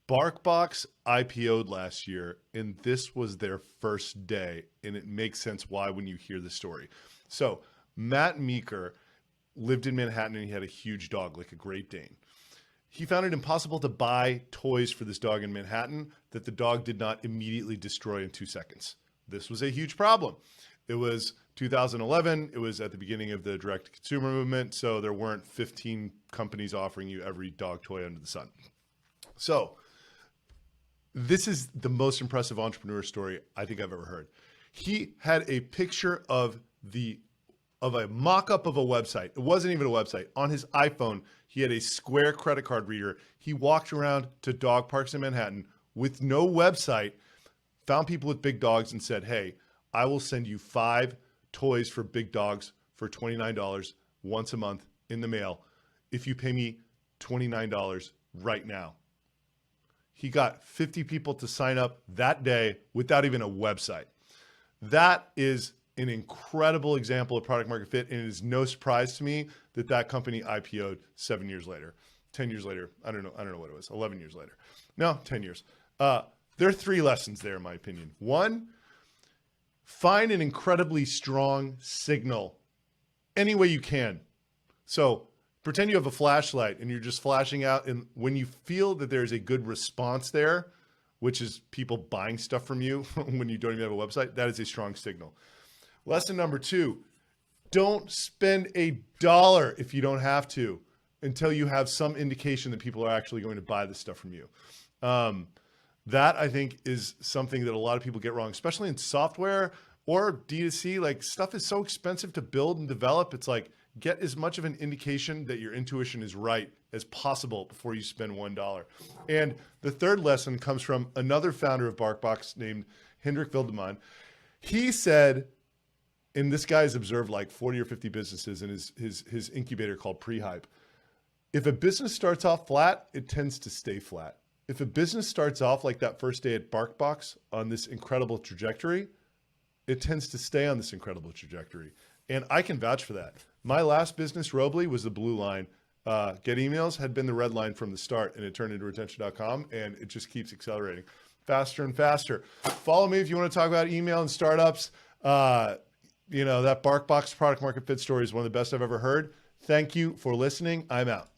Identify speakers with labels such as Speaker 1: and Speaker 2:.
Speaker 1: BarkBox IPO'd last year, and this was their first day, and it makes sense why when you hear the story. So Matt Meeker lived in Manhattan, and he had a huge dog, like a Great Dane. He found it impossible to buy toys for this dog in Manhattan that the dog did not immediately destroy in 2 seconds. This was a huge problem. It was 2011. It was at the beginning of the direct-to-consumer movement, so there weren't 15 companies offering you every dog toy under the sun. So this is the most impressive entrepreneur story I think I've ever heard. He had a picture of a mock-up of a website. It wasn't even a website. On his iPhone, he had a Square credit card reader. He walked around to dog parks in Manhattan with no website, found people with big dogs and said, hey, I will send you 5 toys for big dogs for $29 once a month in the mail if you pay me $29 right now. He got 50 people to sign up that day without even a website. That is an incredible example of product market fit, and it is no surprise to me that that company IPO'd 7 years later, 10 years later. I don't know what it was, 11 years later. No, 10 years. There are 3 lessons there, in my opinion. 1, find an incredibly strong signal any way you can. So pretend you have a flashlight and you're just flashing out, and when you feel that there's a good response there, which is people buying stuff from you when you don't even have a website, that is a strong signal. Lesson number 2, don't spend $1 if you don't have to until you have some indication that people are actually going to buy this stuff from you. That I think is something that a lot of people get wrong, especially in software or D2C. Like, stuff is so expensive to build and develop. It's like, get as much of an indication that your intuition is right as possible before you spend $1. And the third lesson comes from another founder of BarkBox named Hendrik Wildeman. He said, and this guy's observed like 40 or 50 businesses in his incubator called Pre-Hype. If a business starts off flat, it tends to stay flat. If a business starts off like that first day at BarkBox on this incredible trajectory, it tends to stay on this incredible trajectory. And I can vouch for that. My last business, Robly, was the blue line. Get emails had been the red line from the start, and it turned into retention.com, and it just keeps accelerating faster and faster. Follow me if you want to talk about email and startups. That BarkBox product market fit story is one of the best I've ever heard. Thank you for listening. I'm out.